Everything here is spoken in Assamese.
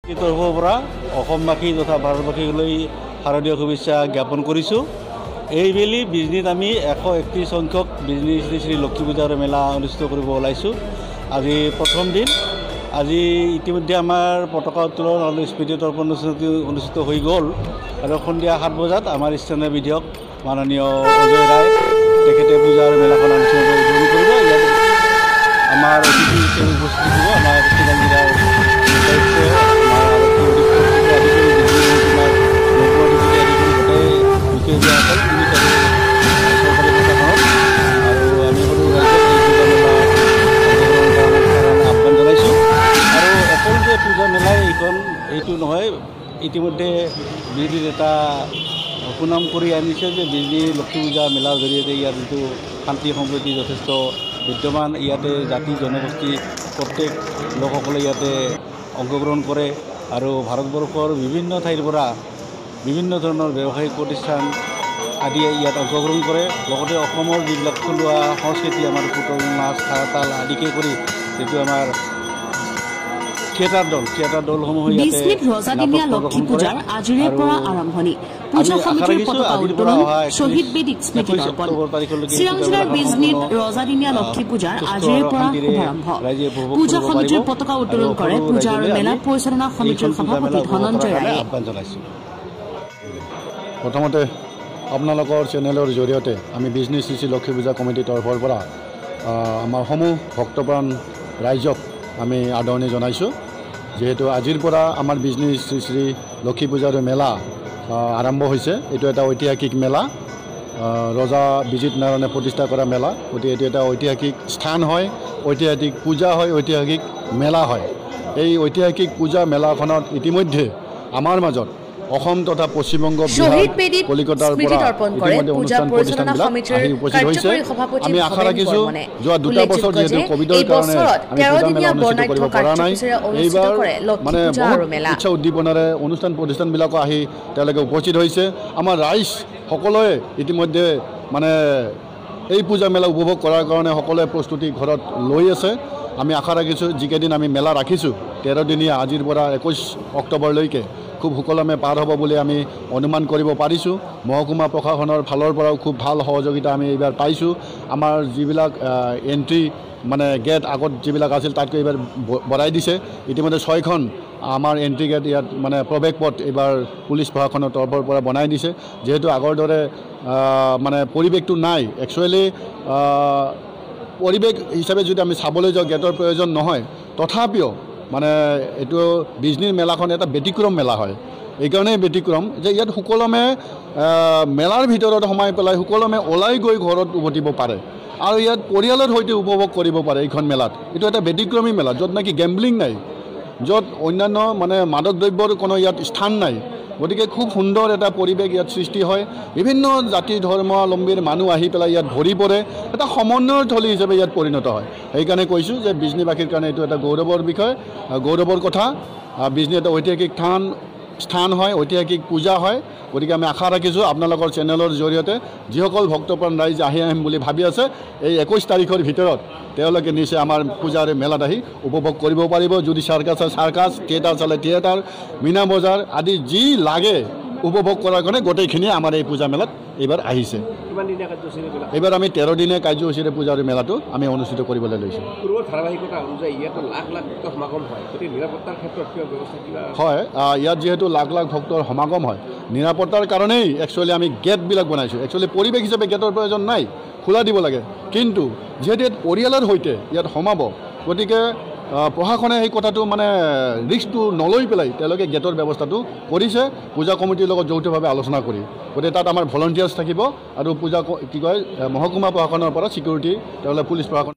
তৰফৰ পৰা অসমবাসী তথা ভাৰতবাসীলৈ শাৰদীয় শুভেচ্ছা জ্ঞাপন কৰিছোঁ। এইবেলি বিজনীত আমি 131 সংখ্যক বিজনী শ্ৰী লক্ষী পূজাৰ মেলা অনুষ্ঠিত কৰিব ওলাইছোঁ। আজি প্ৰথম দিন। আজি ইতিমধ্যে আমাৰ পতাকা উত্তোলন আৰু স্মৃতি তৰ্পণ অনুষ্ঠিত হৈ গ'ল আৰু সন্ধিয়া 7 বজাত আমাৰ স্থানীয় বিধায়ক মাননীয় অজয় ৰায় তেখেতে পূজাৰ মেলাখন অনুষ্ঠিত কৰিব। ইয়াত আমাৰ অতিথি হিচাপে উপস্থিত হ'ব আমাৰ চিৰাং জিলাৰ পূজা মেলাই এইটো নহয়, ইতিমধ্যে বিজেপিৰ এটা সুনাম কৰি আনিছে যে বিজেপি লক্ষী পূজা মেলাৰ জৰিয়তে ইয়াত যিটো শান্তি সম্প্ৰীতি যথেষ্ট বিদ্যমান। ইয়াতে জাতি জনগোষ্ঠী প্ৰত্যেক লোকসকলে ইয়াতে অংশগ্ৰহণ কৰে আৰু ভাৰতবৰ্ষৰ বিভিন্ন ঠাইৰ পৰা বিভিন্ন ধৰণৰ ব্যৱসায়িক প্ৰতিষ্ঠান আদি ইয়াত অংশগ্ৰহণ কৰে। লগতে অসমৰ যিবিলাক থলুৱা সংস্কৃতি আমাৰ পুতল নাচ তাল আদিকে কৰি যিটো আমাৰ থিয়েটাৰ দলসমূহ বিজনীত ৰজাদিনীয়া লক্ষী পূজাৰ আজিৰে পৰা আৰম্ভণি। পূজা সমিতিৰ পতাকা উত্তোলন, শ্বহীদ বেদীত স্মৃতি তৰ্পণ। চিৰাং জিলাৰ বিজনীত ৰজাদিনীয়া লক্ষী পূজাৰ আজিৰে পৰা শুভাৰম্ভ। পূজা সমিতিৰ পতাকা উত্তোলন কৰে পূজা আৰু মেলা পৰিচালনা সমিতিৰ সভাপতি ধনঞ্জয় ৰায়ে। প্ৰথমতে আপোনালোকৰ চেনেলৰ জৰিয়তে আমি বিজনী শ্ৰী লক্ষী পূজা কমিটিৰ তৰফৰ পৰা আমাৰ সমূহ ভক্তপ্ৰাণ ৰাইজক আমি আদৰণি জনাইছোঁ। যিহেতু আজিৰ পৰা আমাৰ বিজনী শ্ৰী লক্ষী পূজাৰ মেলা আৰম্ভ হৈছে। এইটো এটা ঐতিহাসিক মেলা, ৰজা বিজিত নাৰায়ণে প্ৰতিষ্ঠা কৰা মেলা। গতিকে এইটো এটা ঐতিহাসিক স্থান হয়, ঐতিহাসিক পূজা হয়, ঐতিহাসিক মেলা হয়। এই ঐতিহাসিক পূজা মেলাখনত ইতিমধ্যে আমাৰ মাজত অসম তথা পশ্চিমবংগ কলিকতাৰ পৰা ইতিমধ্যে অনুষ্ঠান প্ৰতিষ্ঠানবিলাক আহি উপস্থিত হৈছে। আমি আশা ৰাখিছোঁ যোৱা 2 বছৰ যিহেতু কোভিডৰ কাৰণে আমি পূজা মেলা অনুষ্ঠিত কৰিব পৰা নাই, এইবাৰ মানে বহুত ইচ্ছা উদ্দীপনাৰে অনুষ্ঠান প্ৰতিষ্ঠানবিলাকো আহি তেওঁলোকে উপস্থিত হৈছে। আমাৰ ৰাইজ সকলোৱে ইতিমধ্যে মানে এই পূজা মেলা উপভোগ কৰাৰ কাৰণে সকলোৱে প্ৰস্তুতি ঘৰত লৈ আছে। আমি আশা ৰাখিছোঁ যিকেইদিন আমি মেলা ৰাখিছোঁ 13 দিনীয়া আজিৰ পৰা 21 অক্টোবৰলৈকে খুব সুকলমে পাৰ হ'ব বুলি আমি অনুমান কৰিব পাৰিছোঁ। মহকুমা প্ৰশাসনৰ ফালৰ পৰাও খুব ভাল সহযোগিতা আমি এইবাৰ পাইছোঁ। আমাৰ যিবিলাক এণ্ট্ৰি মানে গেট আগত যিবিলাক আছিল তাতকৈ এইবাৰ বঢ়াই দিছে। ইতিমধ্যে 6খন আমাৰ এণ্ট্ৰি গেট ইয়াত মানে প্ৰৱেশ পথ এইবাৰ পুলিচ প্ৰশাসনৰ তৰফৰ পৰা বনাই দিছে। যিহেতু আগৰ দৰে মানে পৰিৱেশটো নাই, একচুৱেলি পৰিৱেশ হিচাপে যদি আমি চাবলৈ যাওঁ গেটৰ প্ৰয়োজন নহয়, তথাপিও মানে এইটো বিজনীৰ মেলাখন এটা ব্যতিক্ৰম মেলা হয়। এইকাৰণেই ব্যতিক্ৰম যে ইয়াত সুকলমে মেলাৰ ভিতৰত সোমাই পেলাই সুকলমে ওলাই গৈ ঘৰত উভতিব পাৰে আৰু ইয়াত পৰিয়ালৰ সৈতে উপভোগ কৰিব পাৰে। এইখন মেলাত এইটো এটা ব্যতিক্ৰমী মেলা, য'ত নেকি গেম্বলিং নাই, য'ত অন্যান্য মানে মাদক দ্ৰব্যৰ কোনো ইয়াত স্থান নাই। গতিকে খুব সুন্দৰ এটা পৰিৱেশ ইয়াত সৃষ্টি হয়। বিভিন্ন জাতি ধৰ্মাৱলম্বীৰ মানুহ আহি পেলাই ইয়াত ভৰি পৰে, এটা সমন্বয়ৰ থলী হিচাপে ইয়াত পৰিণত হয়। সেইকাৰণে কৈছোঁ যে বিজনীবাসীৰ কাৰণে এইটো এটা গৌৰৱৰ বিষয়, গৌৰৱৰ কথা। বিজনী এটা ঐতিহাসিক স্থান হয়, ঐতিহাসিক পূজা হয়। গতিকে আমি আশা ৰাখিছোঁ আপোনালোকৰ চেনেলৰ জৰিয়তে যিসকল ভক্তপ্ৰাণ ৰাইজ আহিম বুলি ভাবি আছে, এই 21 তাৰিখৰ ভিতৰত তেওঁলোকে নিশ্চয় আমাৰ পূজাৰ মেলাত আহি উপভোগ কৰিব পাৰিব। যদি চাৰ্কাছ থিয়েটাৰ চালে থিয়েটাৰ, মীনা বজাৰ আদি যি লাগে উপভোগ কৰাৰ কাৰণে গোটেইখিনি আমাৰ এই পূজা মেলাত এইবাৰ আহিছে। এইবাৰ আমি 13 দিনীয়া কাৰ্যসূচীৰে পূজাৰ মেলাটো আমি অনুষ্ঠিত কৰিবলৈ লৈছোঁ। হয়, ইয়াত যিহেতু লাখ লাখ ভক্তৰ সমাগম হয়, নিৰাপত্তাৰ কাৰণেই একচুৱেলি আমি গেটবিলাক বনাইছোঁ। একচুৱেলি পৰিৱেশ হিচাপে গেটৰ প্ৰয়োজন নাই, খোলা দিব লাগে। কিন্তু যিহেতু ইয়াত পৰিয়ালৰ সৈতে ইয়াত সোমাব, গতিকে প্ৰশাসনে সেই কথাটো মানে ৰিস্কটো নলৈ পেলাই তেওঁলোকে গেটৰ ব্যৱস্থাটো কৰিছে পূজা কমিটিৰ লগত যৌথভাৱে আলোচনা কৰি। গতিকে তাত আমাৰ ভলণ্টিয়াৰ্ছ থাকিব আৰু পূজা মহকুমা প্ৰশাসনৰ পৰা ছিকিউৰিটি তেওঁলোকে পুলিচ প্ৰশাসন